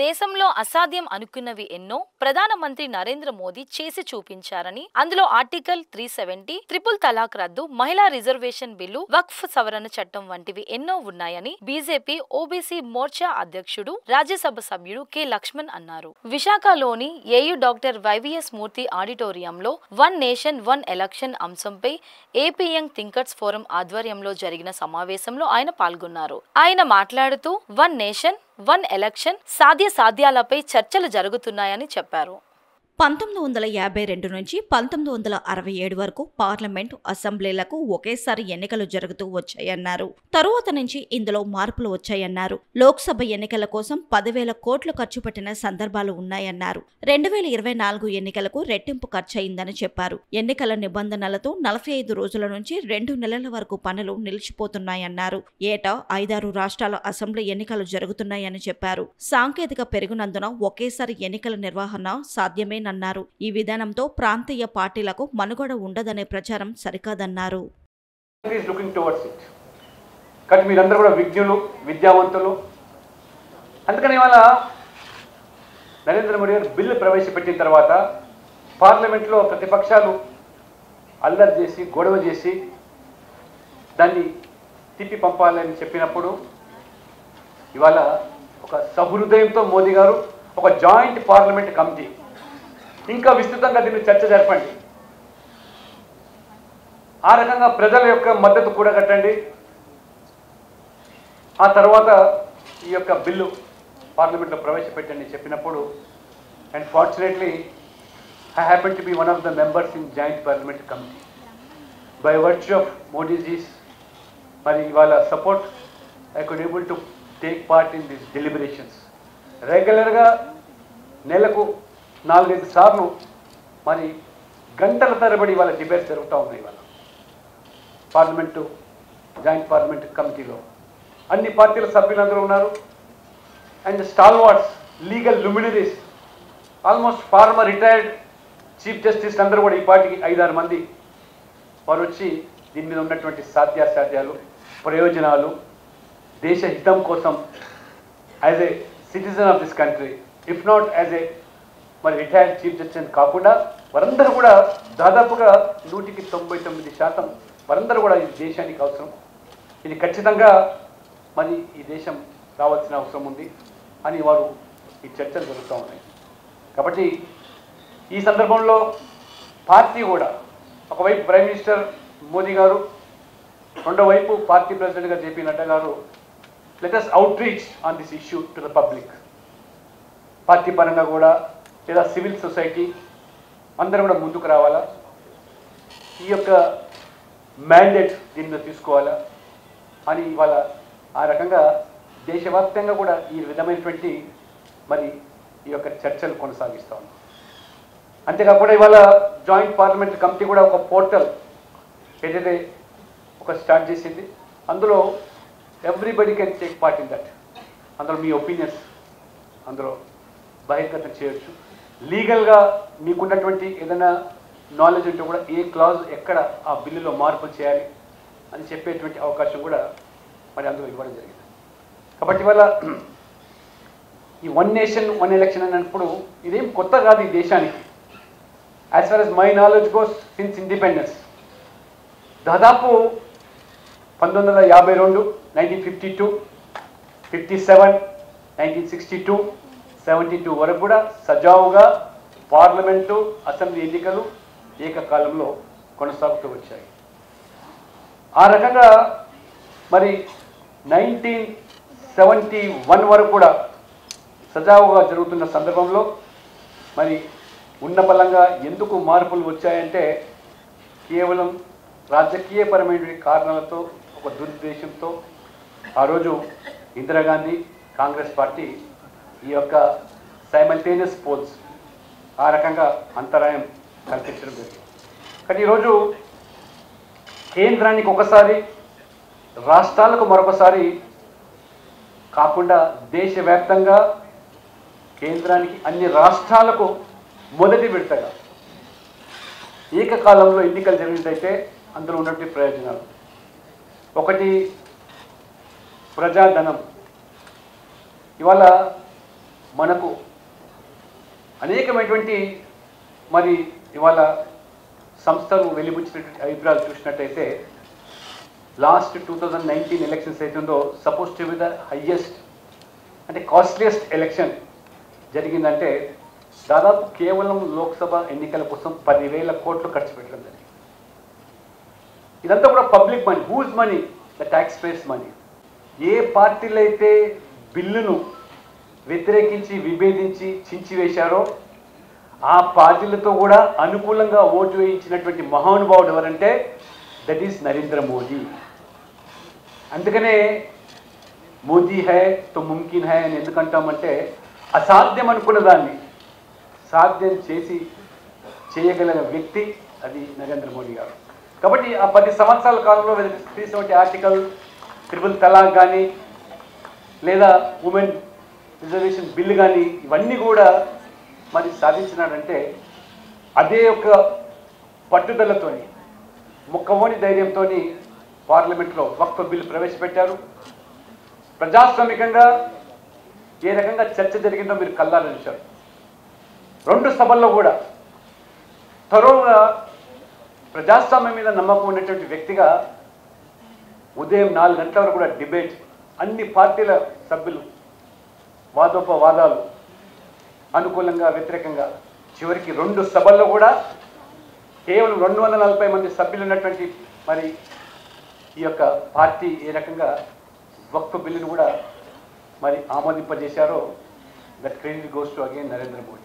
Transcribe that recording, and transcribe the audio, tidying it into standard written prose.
దేశంలో అసాధ్యం అనుకున్నవి ఎన్నో ప్రధానమంత్రి నరేంద్ర మోదీ చేసి చూపించారని, అందులో ఆర్టికల్ 370, ట్రిపుల్ తలాక్ రద్దు, మహిళా రిజర్వేషన్ బిల్లు, వక్ఫ్ సవరణ చట్టం వంటివి ఎన్నో ఉన్నాయని బీజేపీ ఓబీసీ మోర్చా అధ్యక్షుడు, రాజ్యసభ సభ్యుడు కె లక్ష్మణ్ అన్నారు. విశాఖలోని ఏయు డాక్టర్ వైవిఎస్ మూర్తి ఆడిటోరియంలో వన్ నేషన్ వన్ ఎలక్షన్ అంశంపై ఏపీ యంగ్ థింకర్స్ ఫోరం ఆధ్వర్యంలో జరిగిన సమావేశంలో ఆయన పాల్గొన్నారు. ఆయన మాట్లాడుతూ వన్ నేషన్ వన్ ఎలక్షన్ సాధ్యాలపై చర్చలు జరుగుతున్నాయని చెప్పారు. 1952 నుంచి 1967 వరకు పార్లమెంటు, అసెంబ్లీలకు ఒకేసారి ఎన్నికలు జరుగుతూ వచ్చాయన్నారు. తరువాత నుంచి ఇందులో మార్పులు వచ్చాయన్నారు. లోక్సభ ఎన్నికల కోసం 10,000 కోట్లు ఖర్చు పెట్టిన సందర్భాలు ఉన్నాయన్నారు. 2024 ఎన్నికలకు రెట్టింపు ఖర్చయిందని చెప్పారు. ఎన్నికల నిబంధనలతో 45 రోజుల నుంచి 2 నెలల వరకు పనులు నిలిచిపోతున్నాయన్నారు. ఏటా 5-6 రాష్ట్రాల అసెంబ్లీ ఎన్నికలు జరుగుతున్నాయని చెప్పారు. సాంకేతిక పెరుగునందున ఒకేసారి ఎన్నికల నిర్వహణ సాధ్యమే అన్నారు. ఈ విధానంతో ప్రాంతీయ పార్టీలకు మనుగడ ఉండదనే ప్రచారం సరికాదన్నారు. మీరందరూ కూడా విజ్ఞులు, విద్యావంతులు. అందుకని ఇవాళ నరేంద్ర మోడీ గారు బిల్లు ప్రవేశపెట్టిన తర్వాత పార్లమెంట్లో ప్రతిపక్షాలు అల్లరి చేసి, గొడవ చేసి దాన్ని తిప్పి పంపాలని చెప్పినప్పుడు ఇవాళ ఒక సహృదయంతో మోదీ గారు ఒక జాయింట్ పార్లమెంట్ కమిటీ ఇంకా విస్తృతంగా దీన్ని చర్చ జరపండి, ఆ రకంగా ప్రజల యొక్క మద్దతు కూడగట్టండి, ఆ తర్వాత ఈ యొక్క బిల్లు పార్లమెంట్లో ప్రవేశపెట్టండి చెప్పినప్పుడు, and fortunately I happen to be one of the members in joint parliament committee by virtue of Modiji's మరి ఇవాళ support I could able to take part in this deliberations. రెగ్యులర్గా నెలకు 4-5 సార్లు మరి గంటల తరబడి ఇవాళ డిబేట్స్ జరుగుతూ ఉన్నాయి. ఇవాళ పార్లమెంటు, జాయింట్ పార్లమెంట్ కమిటీలో అన్ని పార్టీల సభ్యులందరూ ఉన్నారు. And stalwarts, legal luminaries, almost former retired chief justice అందరూ కూడా ఈ పార్టీకి 5-6 మంది వారు వచ్చి దీని మీద ఉన్నటువంటి సాధ్యాసాధ్యాలు, ప్రయోజనాలు, దేశ హితం కోసం as a citizen of this country, if not as a మరి రిటైర్డ్ చీఫ్ జస్టిస్ కాకుండా వారందరూ కూడా దాదాపుగా 199% వారందరూ కూడా ఈ దేశానికి అవసరం, ఇది ఖచ్చితంగా మరి ఈ దేశం రావాల్సిన అవసరం ఉంది అని వారు ఈ చర్చలు జరుగుతూ ఉన్నాయి. కాబట్టి ఈ సందర్భంలో పార్టీ కూడా ఒకవైపు ప్రైమ్ మినిస్టర్ మోదీ గారు, రెండో వైపు పార్టీ ప్రెసిడెంట్గా జేపీ నడ్డా గారు let us outreach on this issue to the public. Party పరంగా కూడా లేదా సివిల్ సొసైటీ అందరూ కూడా ముందుకు రావాలా, ఈ యొక్క మ్యాండేట్ దీని మీద తీసుకోవాలా అని ఇవాళ ఆ రకంగా దేశవ్యాప్తంగా కూడా ఈ విధమైనటువంటి మరి ఈ యొక్క చర్చలు కొనసాగిస్తూ ఉన్నాం. అంతేకాకుండా ఇవాళ జాయింట్ పార్లమెంట్ కమిటీ కూడా ఒక పోర్టల్ ఏదైతే ఒక స్టార్ట్ చేసింది, అందులో everybody can take part in that. అందులో మీ ఒపీనియన్స్ అందులో బహిర్గతం చేయొచ్చు. లీగల్గా మీకున్నటువంటి ఏదైనా నాలెడ్జ్ ఉంటే కూడా ఏ క్లాజ్ ఎక్కడ ఆ బిల్లులో మార్పులు చేయాలి అని చెప్పేటువంటి అవకాశం కూడా మరి అందులో ఇవ్వడం జరిగింది. కాబట్టి ఇవాళ ఈ వన్ నేషన్ వన్ ఎలక్షన్ అన్నప్పుడు ఇదేం కొత్త కాదు ఈ దేశానికి. As far as my knowledge goes, since independence దాదాపు 1952, 1952, 57, 1962, 72 వరకు కూడా సజావుగా పార్లమెంటు, అసెంబ్లీ ఎన్నికలు ఏకకాలంలో కొనసాగుతూ వచ్చాయి. ఆ రకంగా మరి 1971 వరకు కూడా సజావుగా జరుగుతున్న సందర్భంలో మరి ఉన్న బలంగా ఎందుకు మార్పులు వచ్చాయంటే కేవలం రాజకీయపరమైన కారణాలతో, ఒక దురుద్దేశంతో ఆ రోజు ఇందిరాగాంధీ, కాంగ్రెస్ పార్టీ ఈ యొక్క సైమల్టేనియస్ పోల్స్ ఆ రకంగా అంతరాయం కల్పించడం జరిగింది. కానీ ఈరోజు కేంద్రానికి ఒకసారి, రాష్ట్రాలకు మరొకసారి కాకుండా దేశవ్యాప్తంగా కేంద్రానికి అన్ని రాష్ట్రాలకు మొదటి విడతగా ఏకకాలంలో ఎన్నికలు జరిగినట్టయితే అందులో ఉన్నటువంటి ప్రయోజనాలు ఒకటి ప్రజాధనం. ఇవాళ మనకు అనేకమైనటువంటి మరి ఇవాళ సంస్థలు వెలిబుచ్చినటువంటి అభిప్రాయాలు చూసినట్టయితే లాస్ట్ 2019 ఎలక్షన్స్ అవుతుందో suppose to be the highest అంటే కాస్ట్లియస్ట్ ఎలక్షన్ జరిగిందంటే దాదాపు కేవలం లోక్సభ ఎన్నికల కోసం 10,000 కోట్లు ఖర్చు పెట్టడం జరిగింది. ఇదంతా కూడా public money, whose money? The tax payers money. ఏ పార్టీలు అయితే బిల్లును వ్యతిరేకించి విభేదించి చించివేశారో ఆ పార్టీలతో కూడా అనుకూలంగా ఓటు వేయించినటువంటి మహానుభావుడు ఎవరంటే దట్ ఈస్ నరేంద్ర మోదీ. అందుకనే మోదీ హై తో ముమ్కిన్ హై అని ఎందుకంటామంటే అసాధ్యం అనుకున్న దాన్ని సాధ్యం చేసి చేయగల వ్యక్తి అది నరేంద్ర మోదీ గారు. కాబట్టి ఆ 10 సంవత్సరాల కాలంలో 370 ఆర్టికల్, ట్రిపుల్ తలాక్ కానీ లేదా ఉమెన్ రిజర్వేషన్ బిల్లు కానీ ఇవన్నీ కూడా మరి సాధించినాడంటే అదే ఒక పట్టుదలతోని ముక్కవోని ధైర్యంతో పార్లమెంట్లో వక్ఫ్ బిల్లు ప్రవేశపెట్టారు. ప్రజాస్వామికంగా ఏ రకంగా చర్చ జరిగిందో మీరు కళ్ళారా చూశారు. 2 సభల్లో కూడా త్వరగా ప్రజాస్వామ్యం మీద నమ్మకం ఉన్నటువంటి వ్యక్తిగా ఉదయం 4 గంటల వరకు కూడా డిబేట్, అన్ని పార్టీల సభ్యులు వాదోపవాదాలు, అనుకూలంగా వ్యతిరేకంగా, చివరికి 2 సభల్లో కూడా కేవలం 240 మంది సభ్యులు ఉన్నటువంటి మరి ఈ యొక్క పార్టీ ఏ రకంగా వక్ఫ్ బిల్లును కూడా మరి ఆమోదింపజేశారో that credit goes to again Narendra Modi.